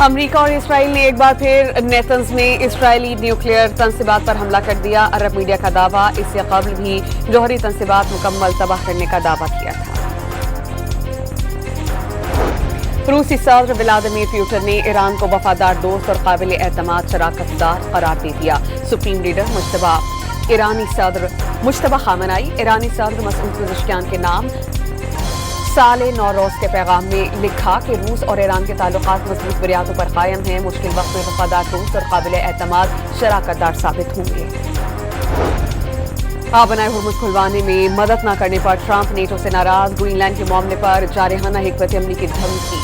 अमरीका और इसराइल ने एक बार फिर नेतन्स में इसराइली न्यूक्लियर तंसीबात पर हमला कर दिया। अरब मीडिया का दावा, इससे कबल भी जौहरी तंसीबात मुकम्मल तबाह करने का दावा किया था। रूसी सदर व्लादिमीर पुतिन ने ईरान को वफादार दोस्त और काबिल एतमाद शराकतदार करार दे दिया। सुप्रीम लीडर मुश्तबा खामनाई ईरानी सदर मसूद पेज़ेश्कियान के नाम साले नौरोज के पैगाम में लिखा कि रूस और ईरान के ताल्लुकात मजबूत बुनियादों पर कायम हैं, मुश्किल वक्त में वफादार दोस्त और काबिल एतमाद शराकतदार साबित होंगे। आबनाए हुर्मुज़ खुलवाने में मदद न करने पर ट्रंप नेटो से नाराज, ग्रीनलैंड के मामले पर जारहाना हिकमत अमली की धमकी।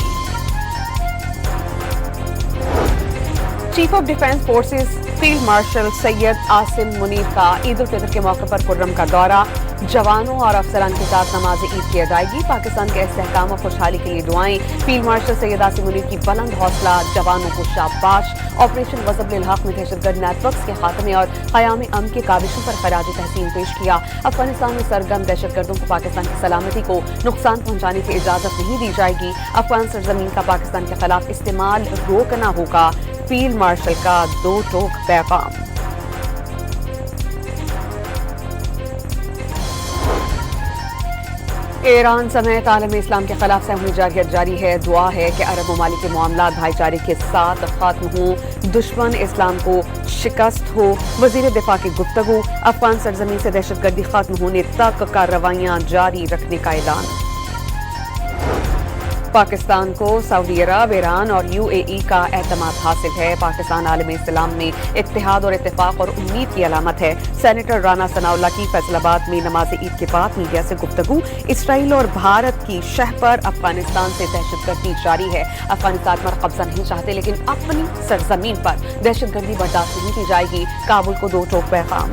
Chief of defence forces field marshal Syed Asim Munir का ईद उल फितर के मौके पर खुर्रम का दौरा, जवानों और अफसरान के साथ नमाज ईद की अदायगी, पाकिस्तान के इस्तेहकाम और खुशहाली के लिए दुआएं। फील्ड मार्शल सैयद आसिम मुनीर की बुलंद हौसला, जवानों को शाबाश। ऑपरेशन गज़ब-उल हक़ में दहशतगर्द नेटवर्क्स के खात्मे और क़याम अमन की काविशों पर खराज तहसीन पेश किया। अफगानिस्तान में सरगर्म दहशतगर्दों को पाकिस्तान की सलामती को नुकसान पहुंचाने की इजाजत नहीं दी जाएगी। अफगान सरजमीन का पाकिस्तान के खिलाफ इस्तेमाल रोकना होगा, फील्ड मार्शल का दो टोक पैगाम। ईरान समेत आलम इस्लाम के खिलाफ सहमी जारियत जारी है। दुआ है कि अरब ममालिक के मामलात भाईचारे के साथ खत्म हों, दुश्मन इस्लाम को शिकस्त हो। वजीर दिफा की गुफ्तगू, अफगान सरजमीन से दहशतगर्दी खत्म होने तक कार्रवाइयां जारी रखने का ऐलान। पाकिस्तान को सऊदी अरब, ईरान और यूएई का एतमाद हासिल है। पाकिस्तान आलम इस्लाम में इत्तेहाद और इत्तेफाक और उम्मीद की अलामत है। सेनेटर राना सनाउल्लाह की फैसलाबाद में नमाज ईद के बाद मीडिया से गुफ्तगू। इसराइल और भारत की शह पर अफगानिस्तान से दहशतगर्दी जारी है। अफगानिस्तान पर कब्जा नहीं चाहते, लेकिन अपनी सरजमीन पर दहशतगर्दी बर्दाश्त नहीं की जाएगी। काबुल को दो टोक पैगाम।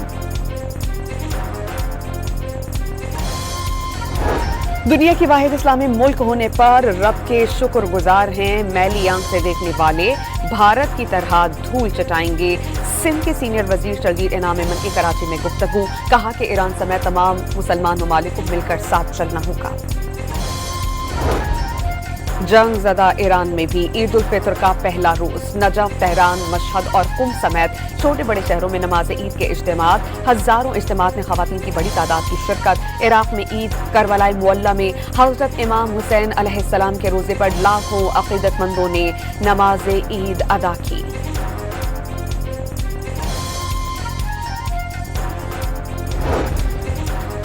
दुनिया की वाहिद इस्लामी मुल्क होने पर रब के शुक्रगुजार हैं। मैली आंख से देखने वाले भारत की तरह धूल चटाएंगे। सिंध के सीनियर वजीर शरजील इनाम अमन की कराची में गुफ्तगू, कहा कि ईरान समेत तमाम मुसलमान ममालिक को मिलकर साथ चलना होगा। जंग ज़दा ईरान में भी ईद उल फितर का पहला रोज, नजफ, तेहरान, मशहद और कुम समेत छोटे बड़े शहरों में नमाज ईद के इज्तिमात। हजारों इज्तिमात में खवातीन की बड़ी तादाद की शिरकत। इराक में ईद, करबला मुअल्ला में हज़रत इमाम हुसैन अलैहिस्सलाम के रोजे पर लाखों अकीदतमंदों ने नमाज ईद अदा की।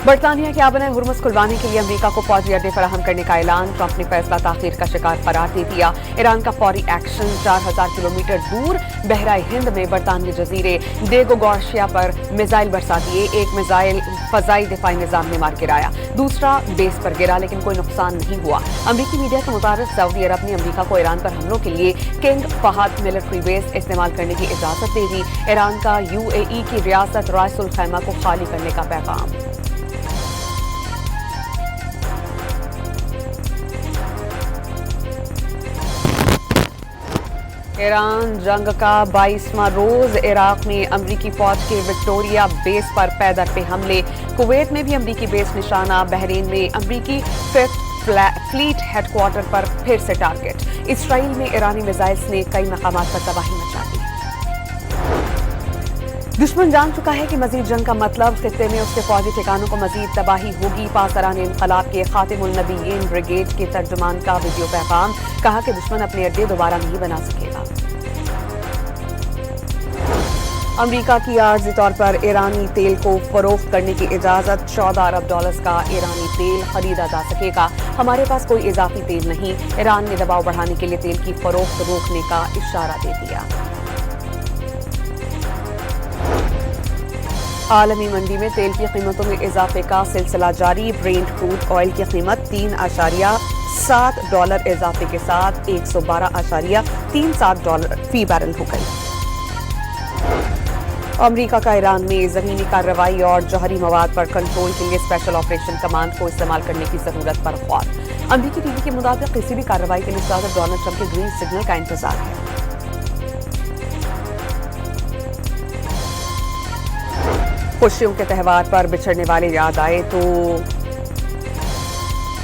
बरतानिया के आबनाए हुर्मुज़ खुलवाने के लिए अमरीका को फौजी अड्डे फराहम करने का ऐलान। ट्रंप ने फैसला ताख़ीर का शिकार करार दे दिया। ईरान का फौरी एक्शन। 4000 किलोमीटर दूर बहराए हिंद में बरतानवी जजीरे डेगो गार्शिया पर मिसाइल बरसा दिए। एक मिसाइल फ़ज़ाई दिफाई निज़ाम ने मार गिराया, दूसरा बेस पर गिरा, लेकिन कोई नुकसान नहीं हुआ। अमरीकी मीडिया के मुताबिक सऊदी अरब ने अमरीका को ईरान पर हमलों के लिए किंग फहद मिलिट्री बेस इस्तेमाल करने की इजाज़त दे दी। ईरान का यूएई की रियासत रास उल खैमा को खाली करने का पैगाम। ईरान जंग का 22वां रोज। इराक में अमरीकी फौज के विक्टोरिया बेस पर पैदर पे हमले। कुवैत में भी अमरीकी बेस निशाना। बहरीन में अमरीकी 5th फ्लीट हेडक्वार्टर पर फिर से टारगेट। इसराइल में ईरानी मिसाइल्स ने कई मकामात पर तबाही मचा दी। दुश्मन जान चुका है कि मजीद जंग का मतलब खित्ते में उसके फौजी ठिकानों को मजीद तबाही होगी। पासरान इनकलाब के खातिमुल नबीयीन ब्रिगेड के तर्जुमान का वीडियो पैगाम, कहा कि दुश्मन अपने अड्डे दोबारा नहीं बना सकेगा। अमरीका की आर्जी तौर पर ईरानी तेल को फरोख्त करने की इजाजत। $14 अरब का ईरानी तेल खरीदा जा सकेगा। हमारे पास कोई इजाफी तेल नहीं। ईरान ने दबाव बढ़ाने के लिए तेल की फरोख्त रोकने का इशारा दे दिया। आलमी मंडी में तेल की कीमतों में इजाफे का सिलसिला जारी। ब्रेंट क्रूड ऑयल की कीमत $3.7 इजाफे के साथ $112.37 फी बैरल हो गई। अमरीका का ईरान में जमीनी कार्रवाई और जौहरी मवाद पर कंट्रोल के लिए स्पेशल ऑपरेशन कमांड को इस्तेमाल करने की जरूरत पर गौर। अमरीकी टीवी के मुताबिक किसी भी कार्रवाई के लिए सदर डोनाल्ड ट्रंप के ग्रीन सिग्नल का इंतजार है। खुशियों के त्यौहार पर बिछड़ने वाले याद आए तो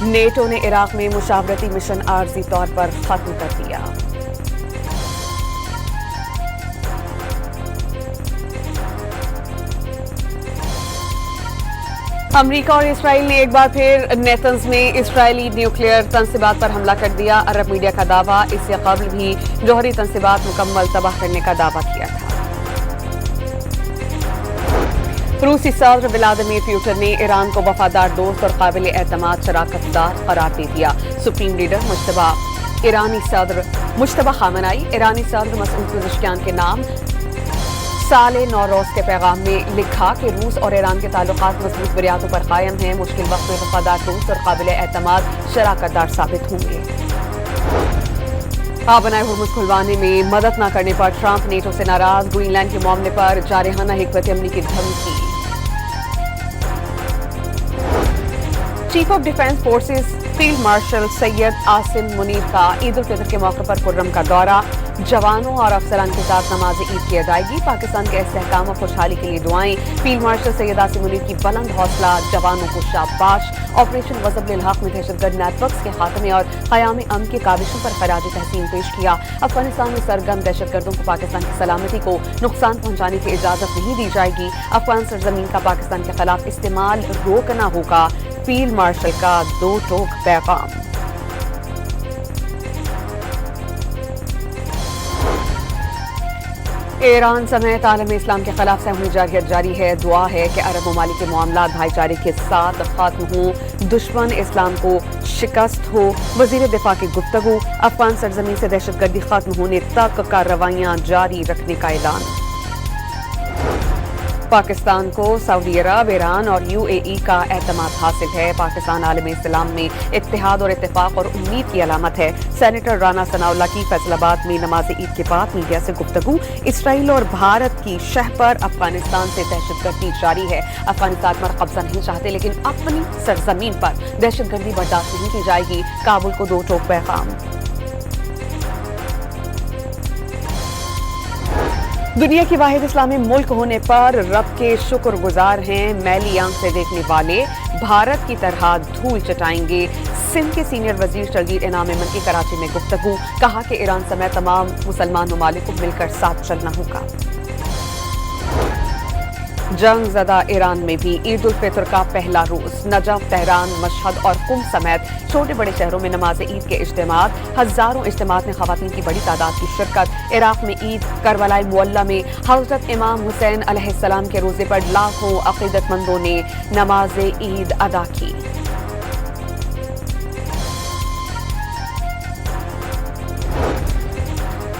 नेटो ने इराक में मुशावरती मिशन आर्जी तौर पर खत्म कर दिया। अमरीका और इसराइल ने एक बार फिर नेतन्स में इसराइली न्यूक्लियर तंसीबात पर हमला कर दिया। अरब मीडिया का दावा, इससे कबल भी जौहरी तंसीबात मुकम्मल तबाह करने का दावा किया था। रूसी सदर व्लादिमीर पुतिन ने ईरान को वफादार दोस्त और काबिल एतमाद शराकतदार करार दे दिया। सुप्रीम लीडर मुश्तबा खामनाई ईरानी सदर मसूद पेज़ेश्कियान के नाम साले नौरोज के पैगाम में लिखा कि रूस और ईरान के ताल्लुकात मजबूत बुनियादों पर कायम हैं, मुश्किल वक्त में वफादार दोस्त और काबिल एतमाद शराकतदार साबित होंगे। आबनाए हुर्मुज़ खुलवाने में मदद न करने पर ट्रंप नेटो से नाराज, ग्रीनलैंड के मामले पर जारहाना हिकमत अमली की धमकी। Chief of defence forces field marshal Syed Asim Munir का ईद उल फितर के मौके पर खुर्रम का दौरा, जवानों और अफसरान के साथ नमाज ईद की अदायगी, पाकिस्तान के इस्तेहकाम और खुशहाली के लिए दुआएं। फील्ड मार्शल सैयद आसिम मुनीर की बुलंद हौसला, जवानों को शाबाश। ऑपरेशन गज़ब-उल हक़ में दहशतगर्द नेटवर्क्स के खात्मे और क़याम अमन की काविशों पर खराज तहसीन पेश किया। अफगानिस्तान में सरगर्म दहशतगर्दों को पाकिस्तान की सलामती को नुकसान पहुंचाने की इजाजत नहीं दी जाएगी। अफगान सरजमीन का पाकिस्तान के खिलाफ इस्तेमाल रोकना होगा। फील्ड मार्शल का दो टोक पैगाम। ईरान समेत आलम इस्लाम के खिलाफ सहमी जारहियत जारी है। दुआ है कि अरब ममालिक के मामलात भाईचारे के साथ खत्म हो, दुश्मन इस्लाम को शिकस्त हो। वजीर दिफा की गुफ्तगू, अफगान सरजमीन से दहशतगर्दी खत्म होने तक कार्रवाइयां जारी रखने का ऐलान। पाकिस्तान को सऊदी अरब, ईरान और यूएई का एतमाद हासिल है। पाकिस्तान आलम इस्लाम में इत्तेहाद और इत्तेफाक और उम्मीद की अलामत है। सेनेटर राना सनाउल्लाह की फैसलाबाद में नमाज ईद के बाद मीडिया से गुफ्तगू। इसराइल और भारत की शह पर अफगानिस्तान से दहशतगर्दी जारी है। अफगानिस्तान पर कब्जा नहीं चाहते, लेकिन अपनी सरजमीन पर दहशतगर्दी बर्दाश्त नहीं की जाएगी। काबुल को दो टोक पैगाम। दुनिया की वाहिद इस्लामी मुल्क होने पर रब के शुक्रगुजार हैं। मैली आंख से देखने वाले भारत की तरह धूल चटाएंगे। सिंध के सीनियर वजीर शरजील इनाम अमन की कराची में गुफ्तगू, कहा कि ईरान समेत तमाम मुसलमान ममालिक को मिलकर साथ चलना होगा। जंग ज़दा ईरान में भी ईद उल फितर का पहला रोज, नजफ, तेहरान, मशहद और कुम समेत छोटे बड़े शहरों में नमाज ईद के इज्तिमात। हजारों इज्तिमात में खवातीन की बड़ी तादाद की शिरकत। इराक में ईद, करबला मुअल्ला में हज़रत इमाम हुसैन अलैहिस्सलाम के रोजे पर लाखों अकीदतमंदों ने नमाज ईद अदा की।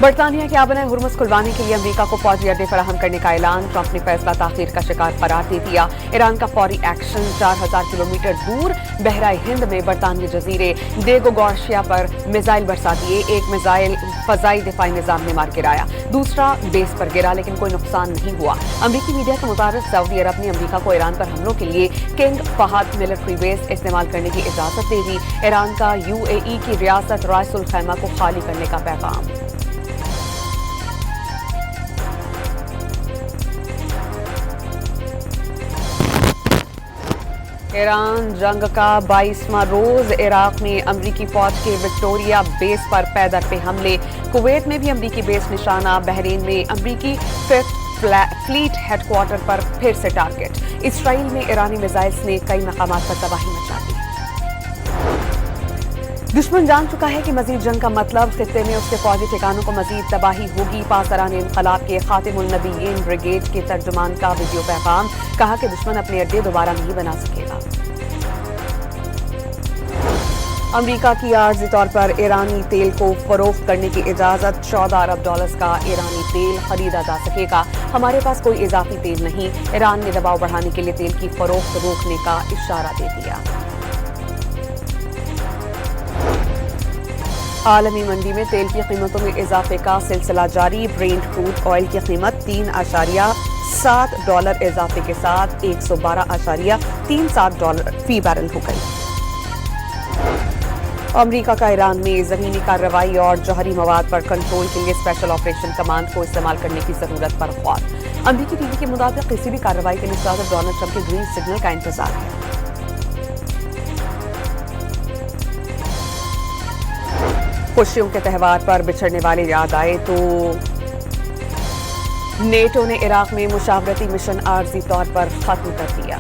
बरतानिया के आबनाए हुर्मुज़ खुलवाने के लिए अमरीका को फौजी अड्डे फराहम करने का ऐलान। ट्रंप ने फैसला ताखीर का शिकार करार दे दिया। ईरान का फौरी एक्शन। 4000 किलोमीटर दूर बहराए हिंद में बरतानवी जजीरे डेगो गार्शिया पर मिसाइल बरसा दिए। एक मिसाइल फजाई दिफाई निजाम ने मार गिराया, दूसरा बेस पर गिरा, लेकिन कोई नुकसान नहीं हुआ। अमरीकी मीडिया के मुताबिक सऊदी अरब ने अमरीका को ईरान पर हमलों के लिए किंग फहद मिलिट्री बेस इस्तेमाल करने की इजाजत दे दी। ईरान का यूएई की रियासत रास उल खैमा को खाली करने का पैगाम। ईरान जंग का 22वां रोज। इराक में अमरीकी फौज के विक्टोरिया बेस पर पैदर पे हमले। कुवैत में भी अमरीकी बेस निशाना। बहरीन में अमरीकी 5th फ्लीट हेडक्वार्टर पर फिर से टारगेट। इसराइल में ईरानी मिसाइल्स ने कई मकामात पर तबाही मचा दी। दुश्मन जान चुका है कि मजीद जंग का मतलब खित्ते में उसके फौजी ठिकानों को मजीद तबाही होगी। पासरान इनकलाब के खातिमुल नबीयीन ब्रिगेड के तर्जुमान का वीडियो पैगाम, कहा कि दुश्मन अपने अड्डे दोबारा नहीं बना सकेगा। अमरीका की आर्जी तौर पर ईरानी तेल को फरोख्त करने की इजाजत। $14 अरब का ईरानी तेल खरीदा जा सकेगा। हमारे पास कोई इजाफी तेल नहीं। ईरान ने दबाव बढ़ाने के लिए तेल की फरोख्त रोकने का इशारा दे दिया। आलमी मंडी में तेल की कीमतों में इजाफे का सिलसिला जारी। ब्रेंट क्रूड ऑयल की कीमत $3.7 इजाफे के साथ $112.37 फी बैरल हो गई। अमरीका का ईरान में जमीनी कार्रवाई और जौहरी मवाद पर कंट्रोल के लिए स्पेशल ऑपरेशन कमांड को इस्तेमाल करने की जरूरत पर गौर। अमरीकी टीवी के मुताबिक किसी भी कार्रवाई के लिए सदर डोनाल्ड ट्रंप के ग्रीन सिग्नल का इंतजार है। खुशियों के त्यौहार पर बिछड़ने वाले याद आए तो नेटो ने इराक में मुशावरती मिशन आर्जी तौर पर खत्म कर दिया।